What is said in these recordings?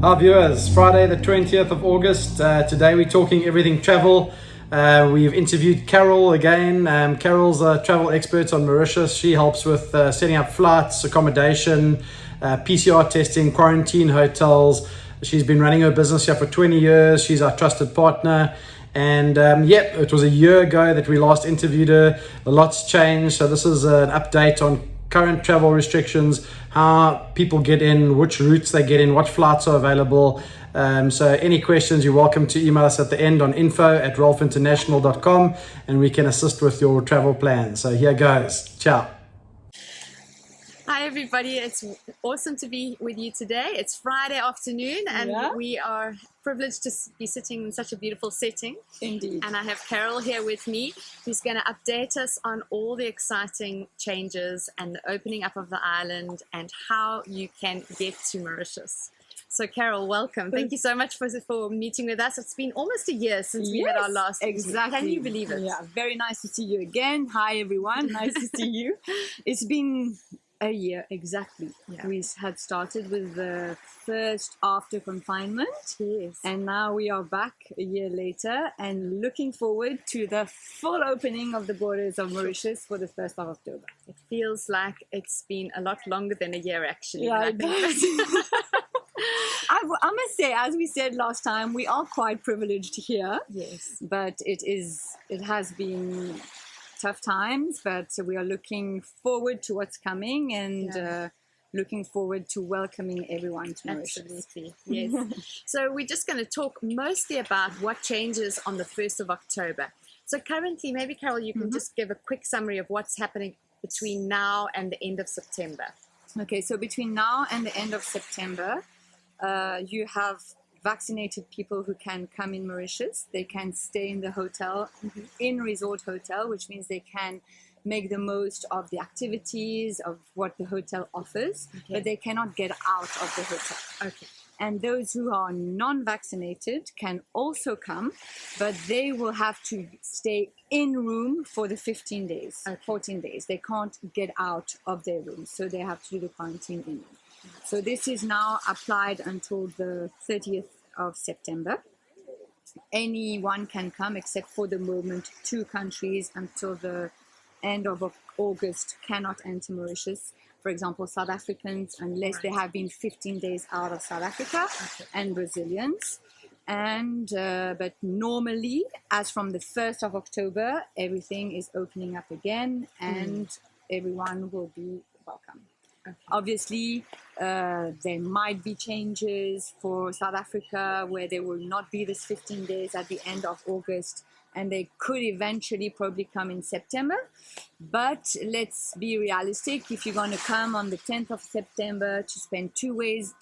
Our viewers, Friday the 20th of August. Today we're talking everything travel. We've interviewed Carol again. Carol's a travel expert on Mauritius. She helps with setting up flights, accommodation, PCR testing, quarantine hotels. She's been running her business here for 20 years. She's our trusted partner. And it was a year ago that we last interviewed her. A lot's changed. So this is an update on current travel restrictions, how people get in, which routes they get in, what flights are available. So any questions, you're welcome to email us at the end on info@rolfeinternational.com and we can assist with your travel plans. So here goes. Ciao. Hi everybody, it's awesome to be with you today. It's Friday afternoon and we are privileged to be sitting in such a beautiful setting. Indeed. And I have Carol here with me who's going to update us on all the exciting changes and the opening up of the island and how you can get to Mauritius. So Carol, welcome. Thank you so much for meeting with us. It's been almost a year since we had our last meeting. Exactly. Can you believe it? Yeah, very nice to see you again. Hi everyone, nice to see you. It's been a year exactly. Yeah. We had started with the first after confinement, and now we are back a year later and looking forward to the full opening of the borders of Mauritius for the 1st of October. It feels like it's been a lot longer than a year actually. Yeah, it does. I must say, as we said last time, we are quite privileged here. Yes. But it has been tough times, but we are looking forward to what's coming and looking forward to welcoming everyone to Mauritius. Absolutely, yes. So we're just going to talk mostly about what changes on the 1st of October. So currently, maybe Carol, you can just give a quick summary of what's happening between now and the end of September. Okay, so between now and the end of September, you have vaccinated people who can come in Mauritius. They can stay in the hotel, in resort hotel, which means they can make the most of the activities of what the hotel offers, but they cannot get out of the hotel. Okay. And those who are non-vaccinated can also come, but they will have to stay in room for the 15 days, 14 days. They can't get out of their room, so they have to do the quarantine in room. So this is now applied until the 30th of September. Anyone can come except for the moment 2 countries until the end of August cannot enter Mauritius. For example, South Africans, unless they have been 15 days out of South Africa, and Brazilians. And but normally, as from the 1st of October, everything is opening up again and everyone will be welcome. Obviously, there might be changes for South Africa where there will not be this 15 days at the end of August, and they could eventually probably come in September. But let's be realistic. If you're going to come on the 10th of September to spend 2 weeks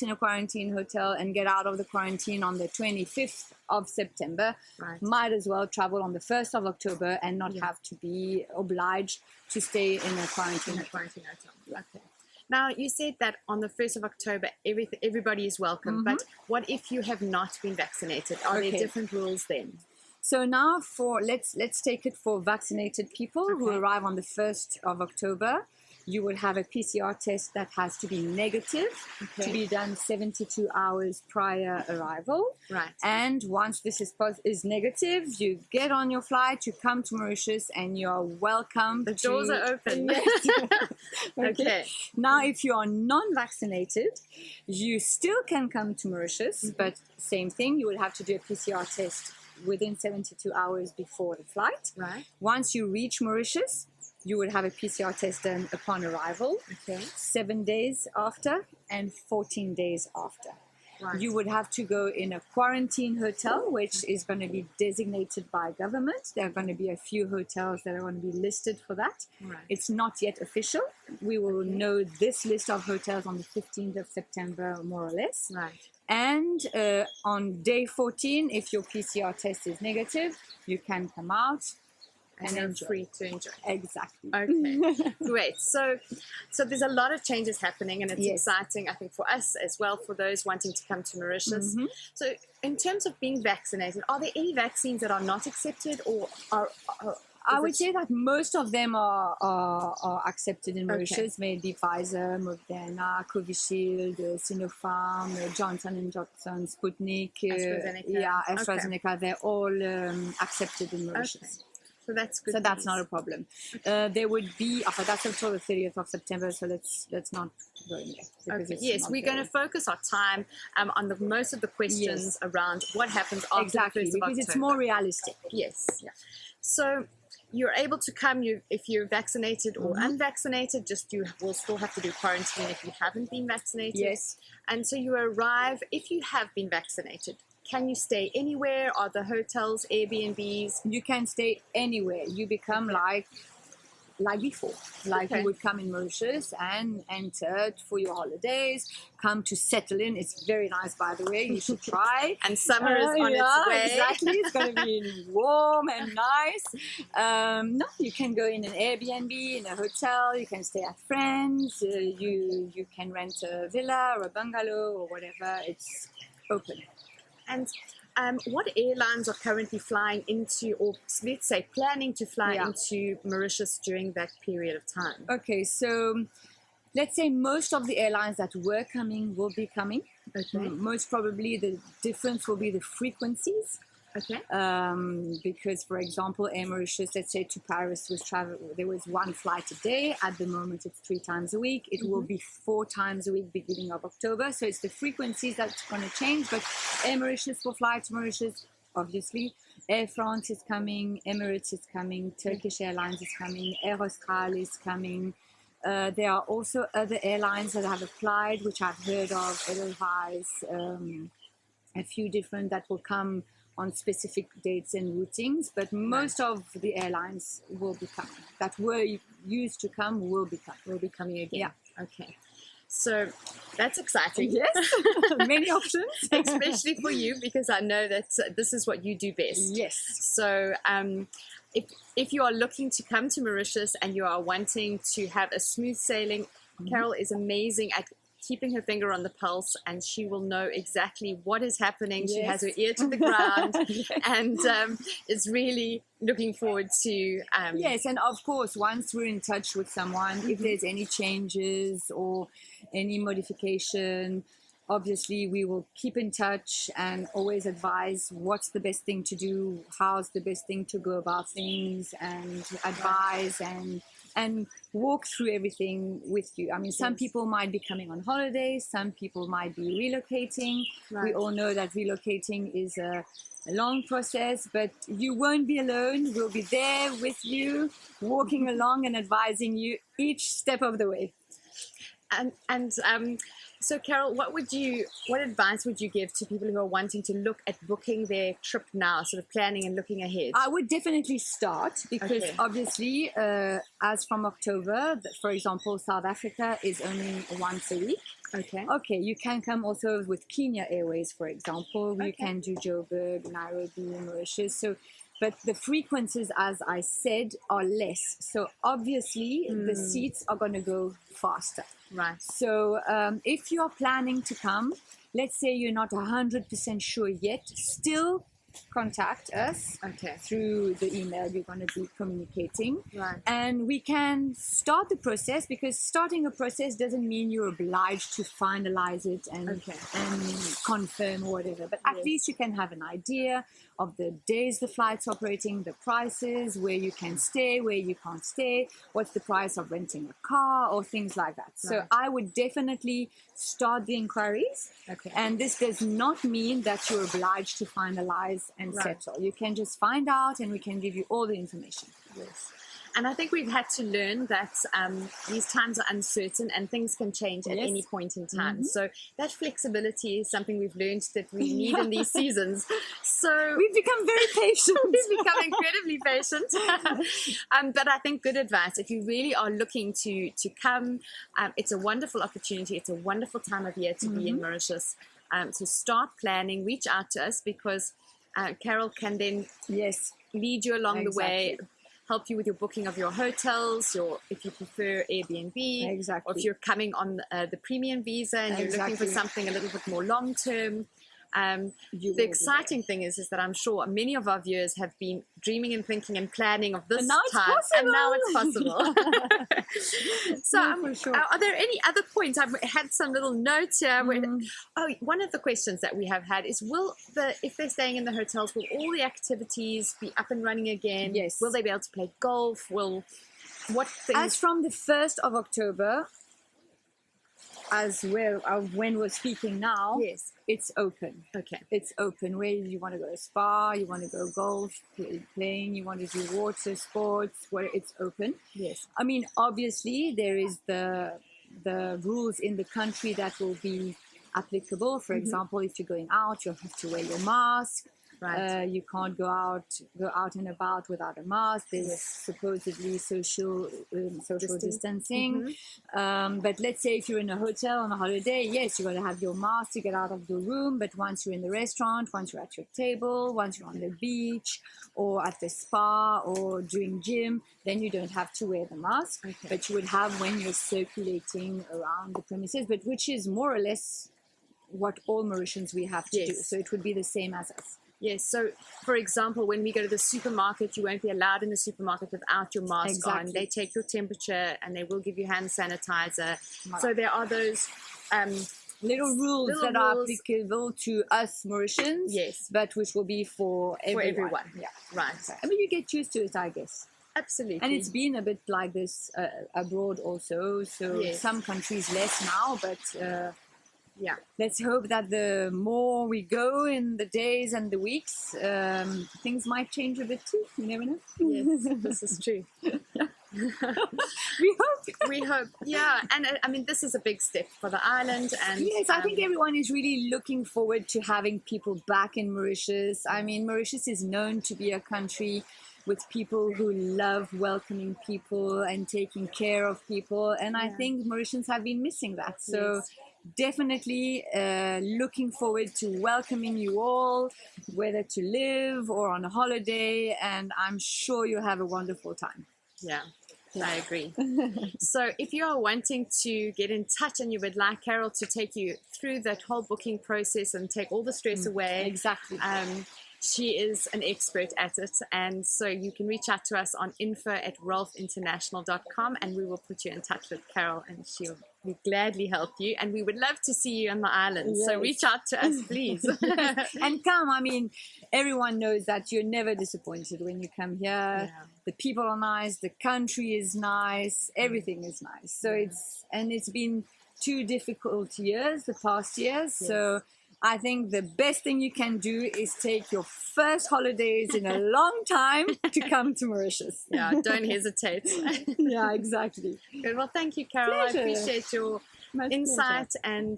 in a quarantine hotel and get out of the quarantine on the 25th of September, might as well travel on the 1st of October and not have to be obliged to stay in a quarantine hotel. Okay. Now, you said that on the 1st of October, everybody is welcome. But what if you have not been vaccinated? Are there different rules then? So now let's take it for vaccinated people who arrive on the 1st of October. You will have a PCR test that has to be negative to be done 72 hours prior arrival. Right. And once this is negative, you get on your flight, you come to Mauritius, and you are welcome. The doors are open. Okay. Now, if you are non-vaccinated, you still can come to Mauritius, but same thing, you will have to do a PCR test within 72 hours before the flight. Right. Once you reach Mauritius, you will have a PCR test done upon arrival, 7 days after and 14 days after. Right. You would have to go in a quarantine hotel, which is going to be designated by government. There are going to be a few hotels that are going to be listed for that. Right. It's not yet official. We will know this list of hotels on the 15th of September, more or less. Right. And on day 14, if your PCR test is negative, you can come out. And then free to enjoy. Exactly. Okay, great. So there's a lot of changes happening, and it's exciting, I think, for us as well, for those wanting to come to Mauritius. So in terms of being vaccinated, are there any vaccines that are not accepted, or I would say that most of them are accepted in Mauritius, Okay. maybe Pfizer, Moderna, Covishield, Sinopharm, Johnson & Johnson, Sputnik, AstraZeneca. AstraZeneca, they're all accepted in Mauritius. Okay. So that's good. So that's not a problem. There would be, that's until the 30th of September, so let's not go in there. Because it's Yes, not we're going to very- focus our time on the most of the questions around what happens after Exactly, the 1st of because October. it's more realistic. Yes. So you're able to come if you're vaccinated or unvaccinated, just you will still have to do quarantine if you haven't been vaccinated. Yes. And so you arrive, if you have been vaccinated, can you stay anywhere? Are the hotels, Airbnbs? You can stay anywhere. You become like before. Like you would come in Mauritius and enter for your holidays, come to settle in. It's very nice, by the way. You should try. And summer is on its way. Exactly. It's going to be warm and nice. No, you can go in an Airbnb, in a hotel. You can stay at friends. You can rent a villa or a bungalow or whatever. It's open. And what airlines are currently flying into, or let's say planning to fly into Mauritius during that period of time? Okay, so let's say most of the airlines that were coming will be coming. Okay. Most probably the difference will be the frequencies. Okay. Because, for example, Air Mauritius, let's say to Paris, there was one flight a day. At the moment, it's 3 times a week. It will be 4 times a week beginning of October. So it's the frequencies that's going to change. But Air Mauritius will fly to Mauritius, obviously. Air France is coming. Emirates is coming. Turkish Airlines is coming. Air Austral is coming. There are also other airlines that have applied, which I've heard of, Edelweiss, a few different that will come on specific dates and routings, but most of the airlines will be coming. That were used to come will be coming. Will be coming again. Yeah. Okay. So that's exciting. Yes, many options. Especially for you, because I know that this is what you do best. Yes. So if you are looking to come to Mauritius and you are wanting to have a smooth sailing, Carol is amazing at keeping her finger on the pulse, and she will know exactly what is happening. She has her ear to the ground and is really looking forward to... Yes, and of course, once we're in touch with someone, if there's any changes or any modification, obviously we will keep in touch and always advise what's the best thing to do, how's the best thing to go about things, and advise and walk through everything with you. I mean, some people might be coming on holidays, some people might be relocating. We all know that relocating is a long process, but you won't be alone. We'll be there with you, walking along and advising you each step of the way. So, Carol, what advice would you give to people who are wanting to look at booking their trip now, sort of planning and looking ahead? I would definitely start because obviously, as from October, for example, South Africa is only once a week. Okay, you can come also with Kenya Airways, for example. You can do Joburg, Nairobi, Mauritius. But the frequencies, as I said, are less. So obviously, the seats are going to go faster. Right. So if you're planning to come, let's say you're not 100% sure yet, still contact us through the email you're going to be communicating. Right. And we can start the process, because starting a process doesn't mean you're obliged to finalize it and confirm or whatever. But at least you can have an idea of the days the flight's operating, the prices, where you can stay, where you can't stay, what's the price of renting a car or things like that. So I would definitely start the inquiries. And this does not mean that you're obliged to finalize and settle. You can just find out and we can give you all the information. Yes. And I think we've had to learn that these times are uncertain and things can change at any point in time. So that flexibility is something we've learned that we need in these seasons. So we've become very patient. We've become incredibly patient. But I think good advice. If you really are looking to come, it's a wonderful opportunity. It's a wonderful time of year to be in Mauritius. So start planning, reach out to us, because Carol can then lead you along the way, help you with your booking of your hotels, if you prefer Airbnb, or if you're coming on the premium visa and you're looking for something a little bit more long-term. The exciting thing is that I'm sure many of our viewers have been dreaming and thinking and planning of this time, and now it's possible. So, for sure. are there any other points? I've had some little notes here. One of the questions that we have had is: if they're staying in the hotels, will all the activities be up and running again? Yes. Will they be able to play golf? What things? As from the 1st of October, as well, when we're speaking now, Yes. it's open. Okay. It's open. Where you want to go to spa, you want to go golf, playing, you want to do water sports, where it's open. Yes. I mean, obviously, there is the rules in the country that will be applicable. For example, if you're going out, you'll have to wear your mask. Right. You can't go out and about without a mask. There's supposedly social distancing. But let's say if you're in a hotel on a holiday, yes, you're going to have your mask to get out of your room. But once you're in the restaurant, once you're at your table, once you're on the beach or at the spa or doing gym, then you don't have to wear the mask. Okay. But you would have when you're circulating around the premises, but which is more or less what all Mauritians we have to do. Yes. So it would be the same as us. Yes. So, for example, when we go to the supermarket, you won't be allowed in the supermarket without your mask Exactly. on. They take your temperature and they will give you hand sanitizer. Right. So there are those little rules Little that are rules. applicable to us Mauritians, Yes. but which will be for everyone. Yeah, right. I mean, you get used to it, I guess. Absolutely. And it's been a bit like this abroad also. So Yes. some countries less now, but yeah. let's hope that the more we go in the days and the weeks, things might change a bit too. You never know. Yes, this is true. We hope. We hope. Yeah. And I mean, this is a big step for the island. And Yes, I think everyone is really looking forward to having people back in Mauritius. I mean, Mauritius is known to be a country with people who love welcoming people and taking care of people. And I think Mauritians have been missing that. So Yes. definitely looking forward to welcoming you all, whether to live or on a holiday. And I'm sure you'll have a wonderful time. Yeah, I agree. So if you are wanting to get in touch and you would like Carol to take you through that whole booking process and take all the stress away, Exactly. she is an expert at it. And so you can reach out to us on info@rolfeinternational.com and we will put you in touch with Carol and she'll gladly help you. And we would love to see you on the island. So Yes. reach out to us, please. And come, I mean, everyone knows that you're never disappointed when you come here. Yeah. The people are nice, the country is nice, everything is nice. So it's been 2 difficult years, the past years. So I think the best thing you can do is take your first holidays in a long time to come to Mauritius. Yeah, don't hesitate. Yeah, exactly. Good. Well, thank you, Carol. Pleasure. I appreciate your Much insight and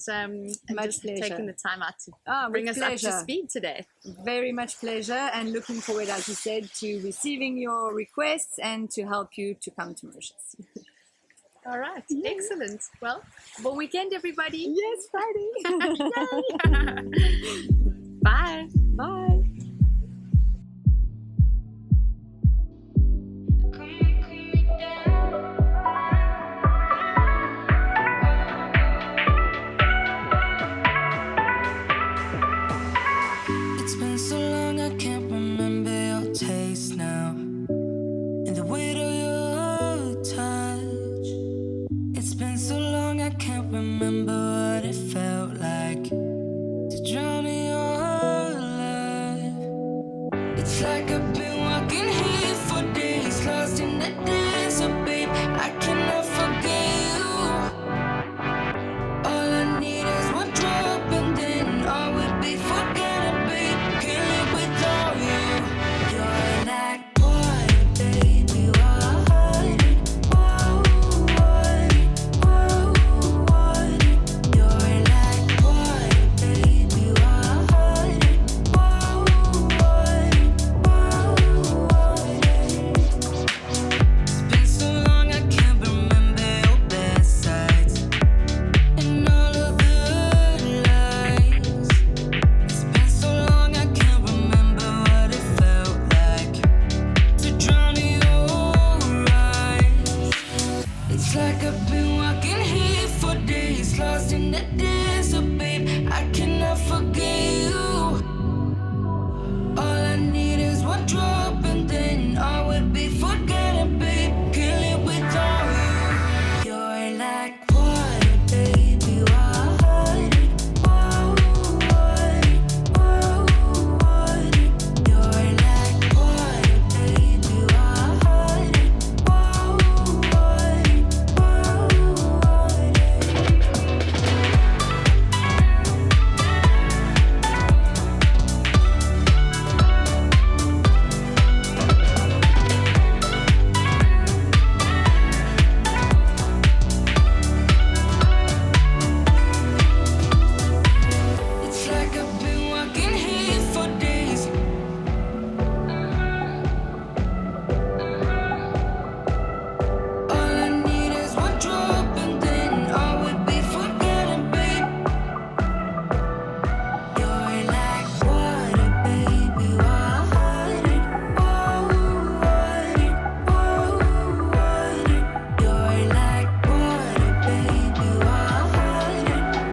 Much just pleasure. taking the time out to with bring us up to pleasure. speed today. Very much pleasure and looking forward, as you said, to receiving your requests and to help you to come to Mauritius. All right. Excellent. Well, bon weekend, everybody. Yes, Friday. Bye. Bye. It's been so long I can't remember your taste now, and the weight of your touch. It's been so long I can't remember what it felt like to drown in your love. It's like I've been walking here for days, lost in the desert, babe. I cannot forget you. All I need is one drop and then all will be forgotten, babe. Can't live without you. You're like water, baby, water. Whoa, water, whoa, water. You're like water, baby, water. Whoa, water, It's been so long I can't remember your best sides and all of the lies. It's been so long I can't remember what it felt like to drown in your eyes. It's like I've been walking here for days, lost in the day.